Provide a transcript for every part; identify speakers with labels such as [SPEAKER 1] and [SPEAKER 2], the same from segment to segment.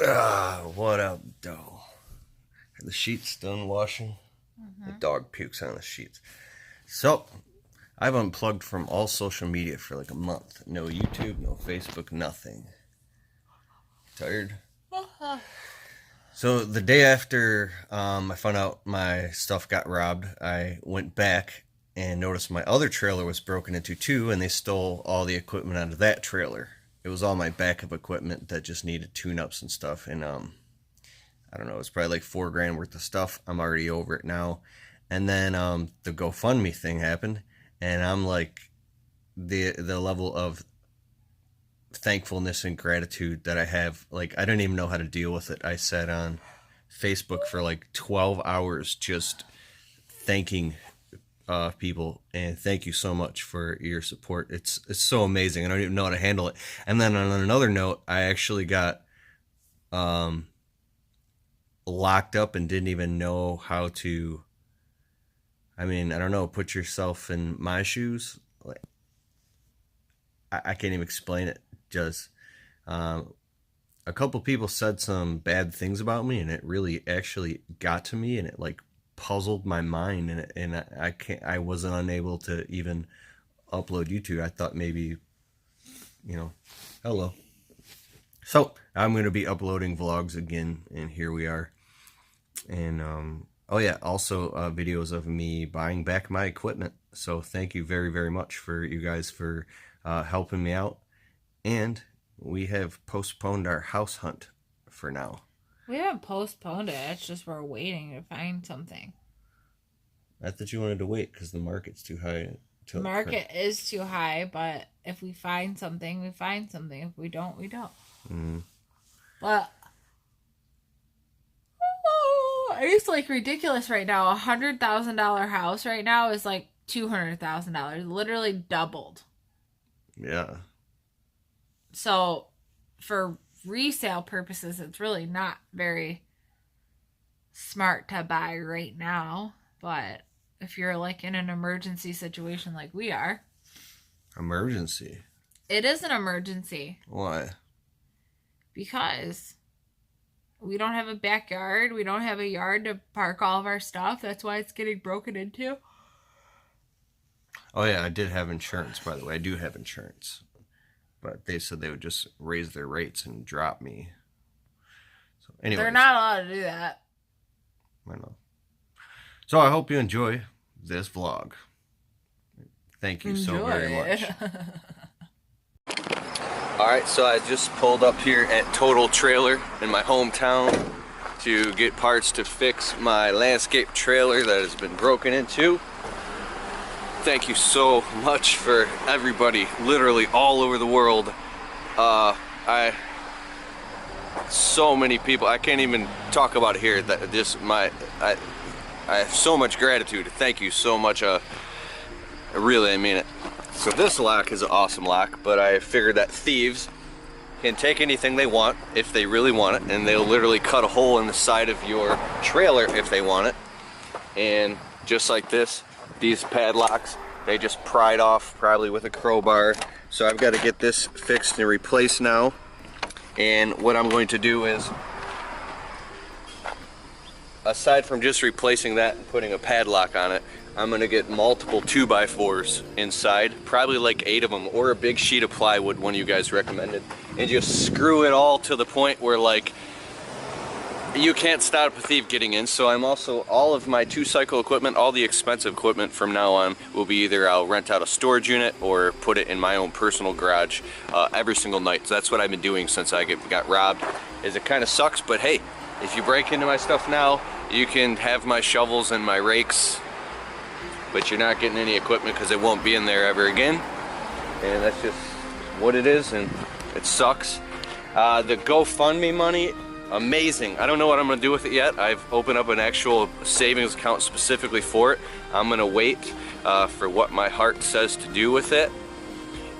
[SPEAKER 1] What up, though? Are the sheets done washing? The dog pukes on the sheets. So, I've unplugged from all social media for like a month. No YouTube, no Facebook, nothing. Tired? So, the day after I found out my stuff got robbed, I went back and noticed my other trailer was broken into too, and they stole all the equipment out of that trailer. It was all my backup equipment that just needed tune-ups and stuff, and I don't know, it's probably like $4 grand worth of stuff. I'm already over it now. And then the GoFundMe thing happened, and I'm like, the level of thankfulness and gratitude that I have, like, I don't even know how to deal with it. I sat on Facebook for like 12 hours just thanking people, and thank you so much for your support. It's so amazing. I don't even know how to handle it. And then on another note, I actually got locked up and didn't even know how to, I mean, I don't know, put yourself in my shoes. Like, I can't even explain it. Just a couple people said some bad things about me, and it really actually got to me, and it like puzzled my mind, and I wasn't unable to even upload YouTube. I thought maybe, hello. So I'm going to be uploading vlogs again, and here we are. And oh yeah, also videos of me buying back my equipment. So thank you very, very much for you guys for helping me out. And we have postponed our house hunt for now.
[SPEAKER 2] We haven't postponed it. It's just we're waiting to find something.
[SPEAKER 1] I thought you wanted to wait because the market's too high.
[SPEAKER 2] The market is too high, but if we find something, we find something. If we don't, we don't. But it's like ridiculous right now. $100,000 house right now is like $200,000. Literally doubled.
[SPEAKER 1] Yeah.
[SPEAKER 2] So for resale purposes, it's really not very smart to buy right now. But if you're like in an emergency situation like we are.
[SPEAKER 1] Emergency?
[SPEAKER 2] It is an emergency.
[SPEAKER 1] Why?
[SPEAKER 2] Because we don't have a backyard. We don't have a yard to park all of our stuff. That's why it's getting broken into.
[SPEAKER 1] Oh yeah, I did have insurance, by the way. I do have insurance. But they said they would just raise their rates and drop me. So anyway,
[SPEAKER 2] they're not allowed to do that.
[SPEAKER 1] I know. So I hope you enjoy this vlog. Thank you so very much. Alright, so I just pulled up here at Total Trailer in my hometown to get parts to fix my landscape trailer that has been broken into. Thank you so much for everybody, literally all over the world. So many people, I can't even talk about it here. That just I have so much gratitude. Thank you so much. I mean it. So this lock is an awesome lock, but I figured that thieves can take anything they want if they really want it, and they'll literally cut a hole in the side of your trailer if they want it. And just like this, these padlocks, they just pried off probably with a crowbar. So I've got to get this fixed and replaced now. And what I'm going to do is, aside from just replacing that and putting a padlock on it, I'm going to get multiple 2x4s inside, probably like 8 of them, or a big sheet of plywood, one you guys recommended, and just screw it all to the point where like you can't stop a thief getting in. So I'm also, all of my 2-cycle equipment, all the expensive equipment from now on will be either I'll rent out a storage unit or put it in my own personal garage every single night. So that's what I've been doing since I got robbed. It kind of sucks, but hey, if you break into my stuff now, you can have my shovels and my rakes, but you're not getting any equipment because it won't be in there ever again. And that's just what it is, and it sucks. The GoFundMe money, amazing. I don't know what I'm going to do with it yet. I've opened up an actual savings account specifically for it. I'm going to wait for what my heart says to do with it,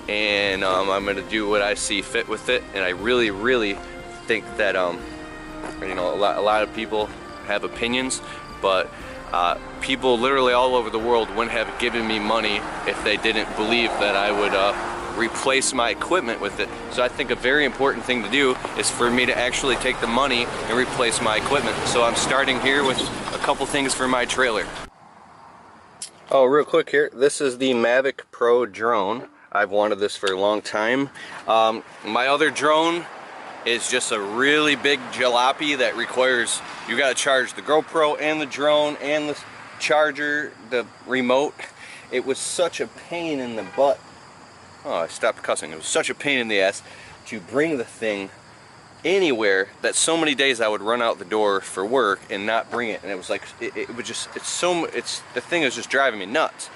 [SPEAKER 1] and I'm going to do what I see fit with it. And I really, really think that a lot of people have opinions, but people literally all over the world wouldn't have given me money if they didn't believe that I would replace my equipment with it. So I think a very important thing to do is for me to actually take the money and replace my equipment. So I'm starting here with a couple things for my trailer. Oh, real quick here, this is the Mavic Pro drone. I've wanted this for a long time. My other drone is just a really big jalopy that requires, you gotta charge the GoPro and the drone and the charger, the remote. It was such a pain in the butt. Oh, I stopped cussing. It was such a pain in the ass to bring the thing anywhere that so many days I would run out the door for work and not bring it. And it was like, it would just, the thing is just driving me nuts.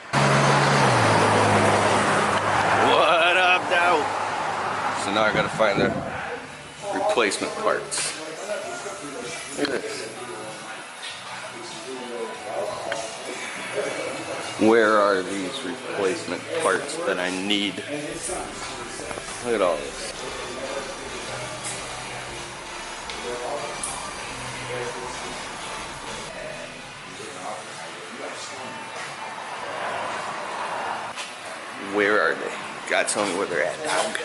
[SPEAKER 1] What up, now? So now I gotta find the replacement parts. Look at this. Where are these replacement parts that I need? Look at all this. Where are they? God, tell me where they're at, dog.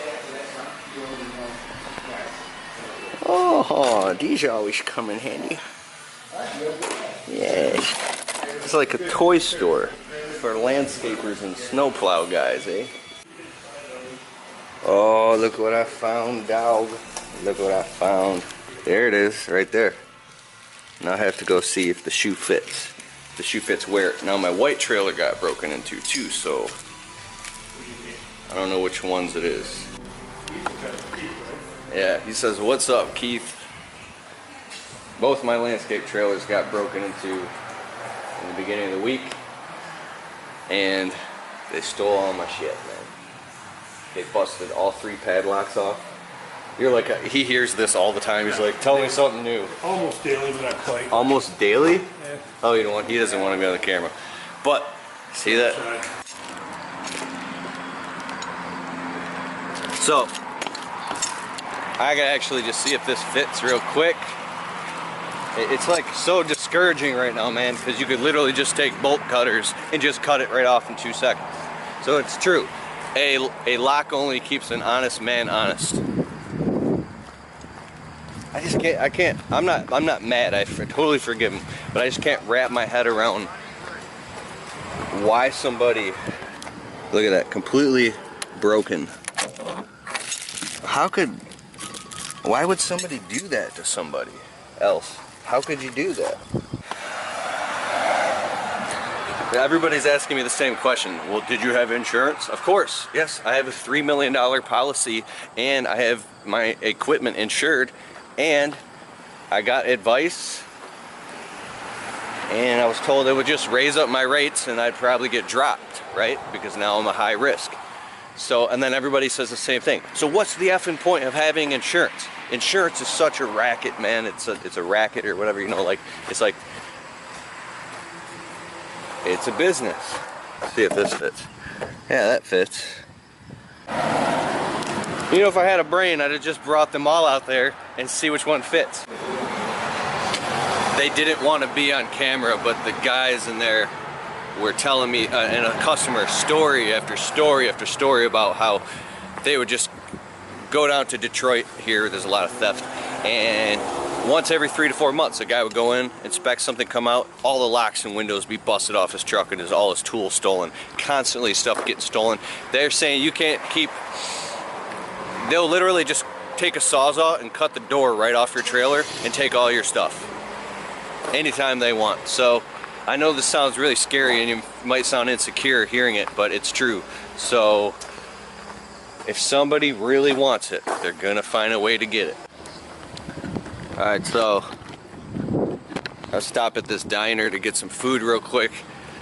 [SPEAKER 1] Oh, these always come in handy. Yes. It's like a toy store for landscapers and snowplow guys, eh? Oh, look what I found, dog. Look what I found. There it is, right there. Now I have to go see if the shoe fits. The shoe fits where? Now my white trailer got broken into too, so I don't know which ones it is. Yeah, he says, "What's up, Keith?" Both my landscape trailers got broken into in the beginning of the week, and they stole all my shit, man. They busted all 3 padlocks off. You're like, he hears this all the time. He's like, "Tell me something new."
[SPEAKER 3] Almost daily, but not quite.
[SPEAKER 1] Almost daily?
[SPEAKER 3] Yeah.
[SPEAKER 1] Oh, you don't want? He doesn't want to be on the camera. But see that? So I gotta actually just see if this fits real quick. It's like so discouraging right now, man, because you could literally just take bolt cutters and just cut it right off in 2 seconds. So it's true. A lock only keeps an honest man honest. I can't, I'm not mad, I totally forgive him, but I just can't wrap my head around why somebody, look at that, completely broken. Why would somebody do that to somebody else? How could you do that? Everybody's asking me the same question. Well, did you have insurance? Of course, yes. I have a $3 million policy and I have my equipment insured, and I got advice and I was told it would just raise up my rates and I'd probably get dropped, right? Because now I'm a high risk. So, and then everybody says the same thing. So what's the effing point of having insurance? Insurance is such a racket, man. It's a racket or whatever, you know, like, it's like, it's a business. Let's see if this fits. Yeah, that fits. You know, if I had a brain, I'd have just brought them all out there and see which one fits. They didn't want to be on camera, but the guys in there were telling me, and a customer, story after story after story about how they would just go down to Detroit. Here there's a lot of theft, and once every 3 to 4 months a guy would go in, inspect something, come out, all the locks and windows be busted off his truck and all his tools stolen. Constantly stuff getting stolen. They're saying you can't keep, they'll literally just take a Sawzall and cut the door right off your trailer and take all your stuff anytime they want. So I know this sounds really scary and you might sound insecure hearing it, but it's true. So if somebody really wants it, they're gonna find a way to get it. Alright, so I'll stop at this diner to get some food real quick.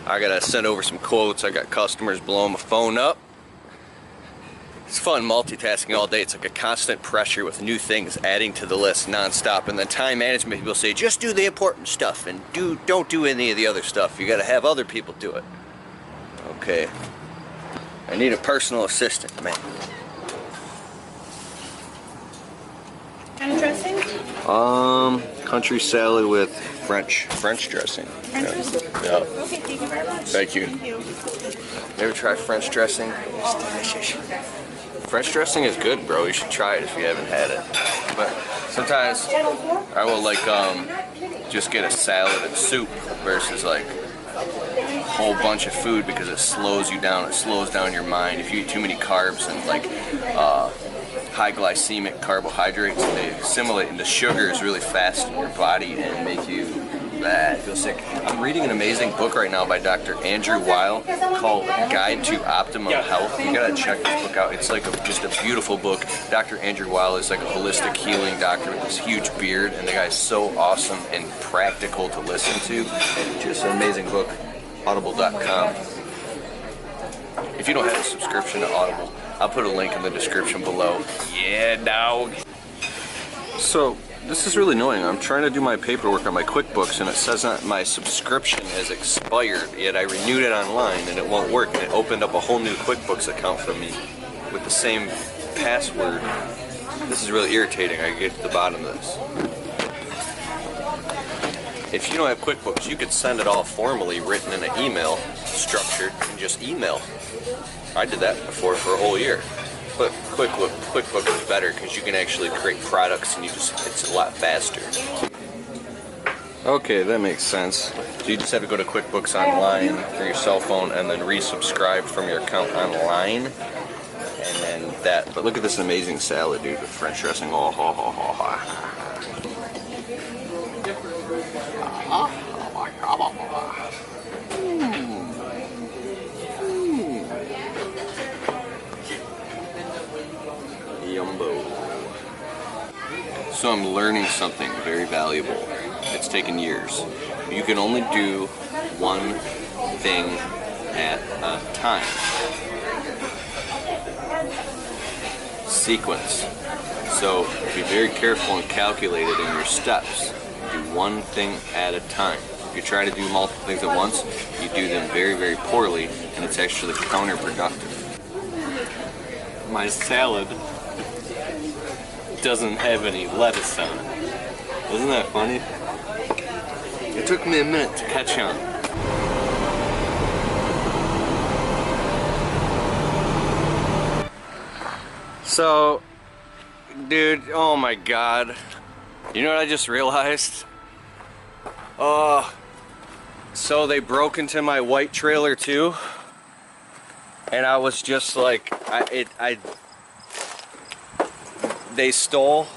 [SPEAKER 1] I gotta send over some quotes. I got customers blowing my phone up. It's fun multitasking all day. It's like a constant pressure with new things adding to the list nonstop. And then time management people say, just do the important stuff and don't do any of the other stuff. You gotta have other people do it. Okay. I need a personal assistant, man.
[SPEAKER 4] Kind of dressing?
[SPEAKER 1] Country salad with French dressing.
[SPEAKER 4] French dressing?
[SPEAKER 1] Yeah.
[SPEAKER 4] Okay, thank you very much.
[SPEAKER 1] Thank you.
[SPEAKER 4] Thank you.
[SPEAKER 1] You ever try French dressing? It's delicious. French dressing is good, bro. You should try it if you haven't had it. But sometimes I will like just get a salad and soup versus like a whole bunch of food because it slows you down. It slows down your mind. If you eat too many carbs and like high glycemic carbohydrates, they assimilate into sugars really fast in your body and make you feel sick. I'm reading an amazing book right now by Dr. Andrew Weil called Guide to Optimum Health. You gotta check this book out. It's like just a beautiful book. Dr. Andrew Weil is like a holistic healing doctor with this huge beard, and the guy's so awesome and practical to listen to. Just an amazing book. Audible.com. If you don't have a subscription to Audible, I'll put a link in the description below. Yeah, dog. So, this is really annoying. I'm trying to do my paperwork on my QuickBooks and it says that my subscription has expired, yet I renewed it online and it won't work. And it opened up a whole new QuickBooks account for me with the same password. This is really irritating. I get to the bottom of this. If you don't have QuickBooks, you could send it all formally written in an email, structured, and just email. I did that before for a whole year. But QuickBooks is better because you can actually create products and it's a lot faster. Okay, that makes sense. So you just have to go to QuickBooks Online for your cell phone and then resubscribe from your account online. And then that, but look at this amazing salad, dude, with French dressing. Oh, ho, ho, ho, ho. Yumbo. So I'm learning something very valuable. It's taken years. You can only do one thing at a time. Sequence. So be very careful and calculated in your steps. Do one thing at a time. If you try to do multiple things at once, you do them very, very poorly, and it's actually counterproductive. My salad doesn't have any lettuce on it. Isn't that funny? It took me a minute to catch on. So, dude, oh my god. You know what I just realized? So they broke into my white trailer too. And I was just like, they stole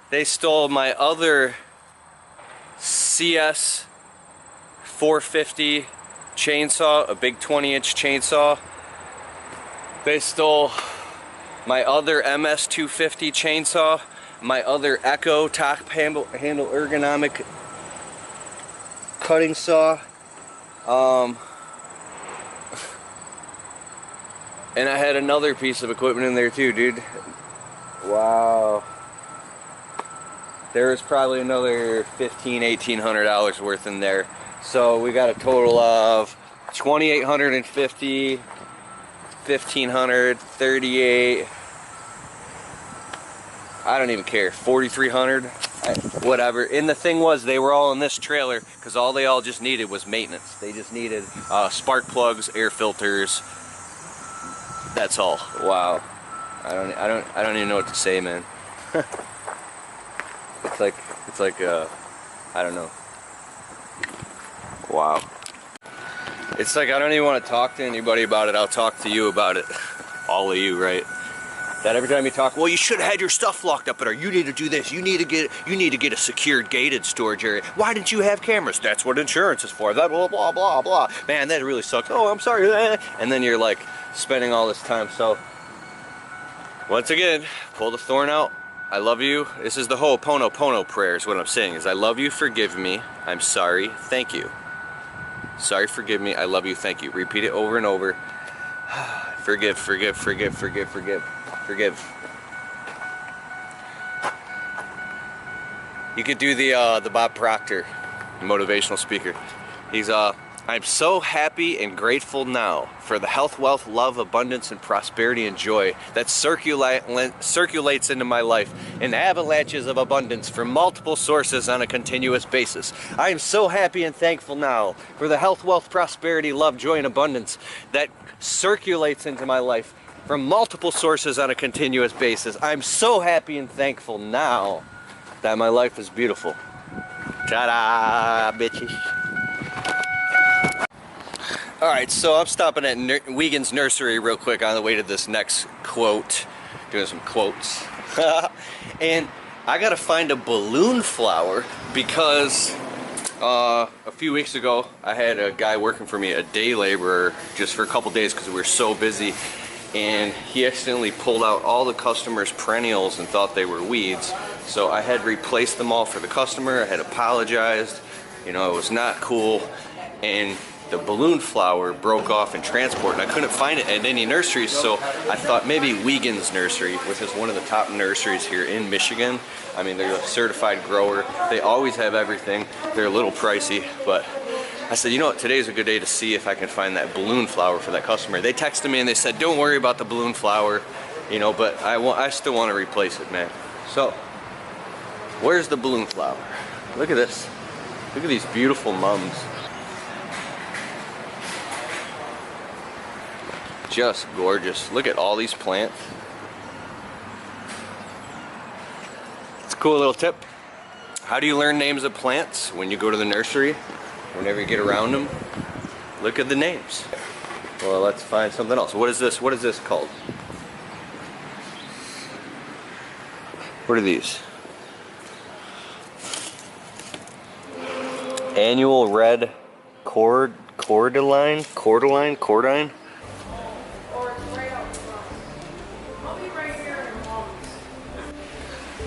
[SPEAKER 1] they stole my other CS 450 chainsaw, a big 20-inch chainsaw. They stole my other MS 250 chainsaw, my other Echo top handle ergonomic cutting saw. And I had another piece of equipment in there too, dude. Wow. There was probably another $1,500–$1,800 worth in there. So we got a total of $2,850, $1,500, $38. I don't even care. $4,300, whatever. And the thing was, they were all in this trailer because all they all just needed was maintenance. They just needed spark plugs, air filters. That's all. Wow. I don't even know what to say, man. It's like I don't know. Wow. It's like I don't even want to talk to anybody about it. I'll talk to you about it. All of you, right? That every time you talk, well, you should have had your stuff locked up, or you need to do this. You need to get a secured, gated storage area. Why didn't you have cameras? That's what insurance is for. That blah blah blah blah. Man, that really sucks. Oh, I'm sorry. And then you're like spending all this time. So once again, pull the thorn out. I love you. This is the Ho'oponopono prayer is what I'm saying. Is I love you, forgive me. I'm sorry, thank you. Sorry, forgive me. I love you, thank you. Repeat it over and over. Forgive, forgive, forgive, forgive, forgive. Forgive. You could do the Bob Proctor, motivational speaker. He's I I'm so happy and grateful now for the health, wealth, love, abundance, and prosperity and joy that circulates into my life in avalanches of abundance from multiple sources on a continuous basis. I am so happy and thankful now for the health, wealth, prosperity, love, joy, and abundance that circulates into my life from multiple sources on a continuous basis. I'm so happy and thankful now that my life is beautiful. Ta-da, bitches. Alright, so I'm stopping at Wiegand's Nursery real quick on the way to this next quote. Doing some quotes. And I gotta find a balloon flower because a few weeks ago I had a guy working for me, a day laborer, just for a couple days because we were so busy. And he accidentally pulled out all the customers' perennials and thought they were weeds. So I had replaced them all for the customer. I had apologized. You know, it was not cool. And the balloon flower broke off in transport and I couldn't find it at any nurseries, so I thought maybe Wiegand's Nursery, which is one of the top nurseries here in Michigan. I mean, they're a certified grower. They always have everything. They're a little pricey, but I said, you know what, today's a good day to see if I can find that balloon flower for that customer. They texted me and they said, don't worry about the balloon flower, you know, but I still want to replace it, man. So, where's the balloon flower? Look at this. Look at these beautiful mums. Just gorgeous. Look at all these plants. It's a cool little tip. How do you learn names of plants? When you go to the nursery, whenever you get around them, look at the names. Well, let's find something else. What is this? What is this called? What are these? Annual red cordyline?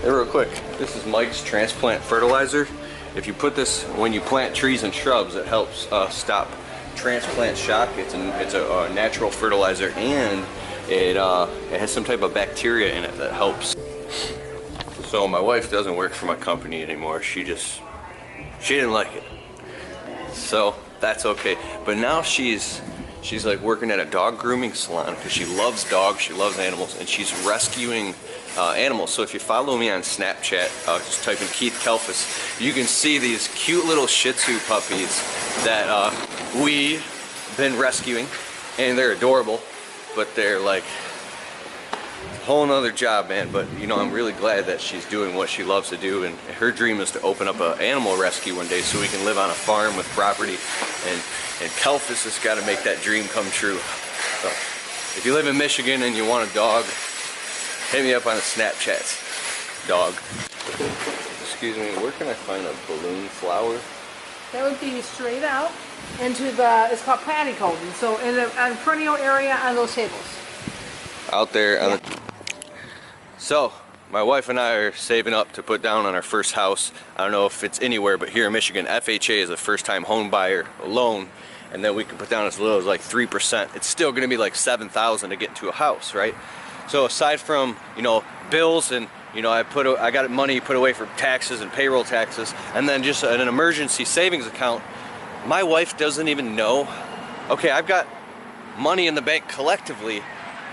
[SPEAKER 1] Hey, real quick, this is Mike's transplant fertilizer. If you put this when you plant trees and shrubs, it helps stop transplant shock. It's a natural fertilizer, and it has some type of bacteria in it that helps. So my wife doesn't work for my company anymore. She didn't like it. So that's okay. But now she's like working at a dog grooming salon because she loves dogs, she loves animals, and she's rescuing animals. So if you follow me on Snapchat, just type in Keith Kalfas, you can see these cute little Shih Tzu puppies that we've been rescuing, and they're adorable, but they're like a whole nother job, man. But you know, I'm really glad that she's doing what she loves to do, and her dream is to open up an animal rescue one day so we can live on a farm with property, and Kalfas has got to make that dream come true. So if you live in Michigan and you want a dog, hit me up on the Snapchats. Dog. Excuse me, where can I find a balloon flower?
[SPEAKER 4] That would be straight out into the, it's called patty coating. So in the perennial area on those tables.
[SPEAKER 1] Out there.
[SPEAKER 4] Yeah.
[SPEAKER 1] So, my wife and I are saving up to put down on our first house. I don't know if it's anywhere, but here in Michigan, FHA is a first-time home buyer loan, and then we can put down as little as like 3%. It's still going to be like $7,000 to get into a house, right? So aside from, you know, bills and, you know, I got money put away for taxes and payroll taxes, and then just an emergency savings account, my wife doesn't even know. Okay, I've got money in the bank collectively,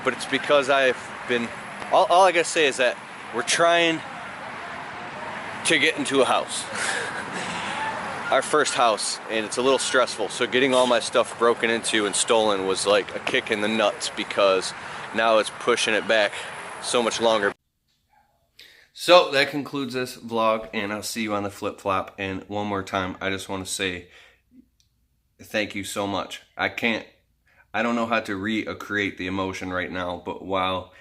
[SPEAKER 1] but it's because I've been, all I gotta say is that we're trying to get into a house. Our first house, and it's a little stressful. So getting all my stuff broken into and stolen was like a kick in the nuts, because now it's pushing it back so much longer. So that concludes this vlog, and I'll see you on the flip-flop. And one more time, I just want to say thank you so much. I don't know how to recreate the emotion right now, but while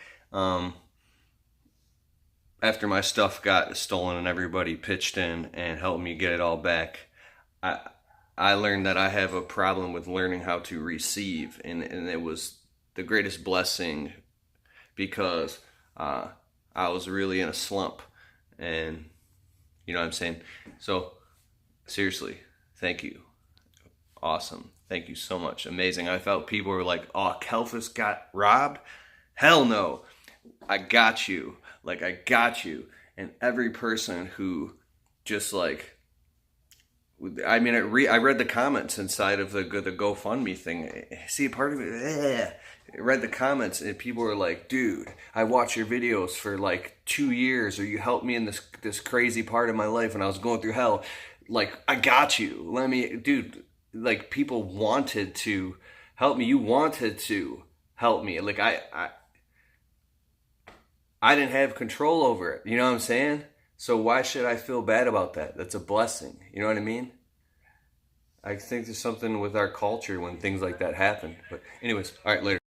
[SPEAKER 1] after my stuff got stolen and everybody pitched in and helped me get it all back, I learned that I have a problem with learning how to receive, and it was the greatest blessing, because I was really in a slump, and you know what I'm saying? So seriously, thank you. Awesome. Thank you so much. Amazing. I felt people were like, oh, Kalfas got robbed? Hell no. I got you. Like, I got you. And every person who just like I mean, I read the comments inside of the GoFundMe thing. See, part of it, I read the comments and people were like, dude, I watched your videos for like 2 years, or you helped me in this crazy part of my life when I was going through hell. Like, I got you. Let me, dude, like people wanted to help me. You wanted to help me. Like I didn't have control over it. You know what I'm saying? So why should I feel bad about that? That's a blessing. You know what I mean? I think there's something with our culture when things like that happen. But anyways, all right, later.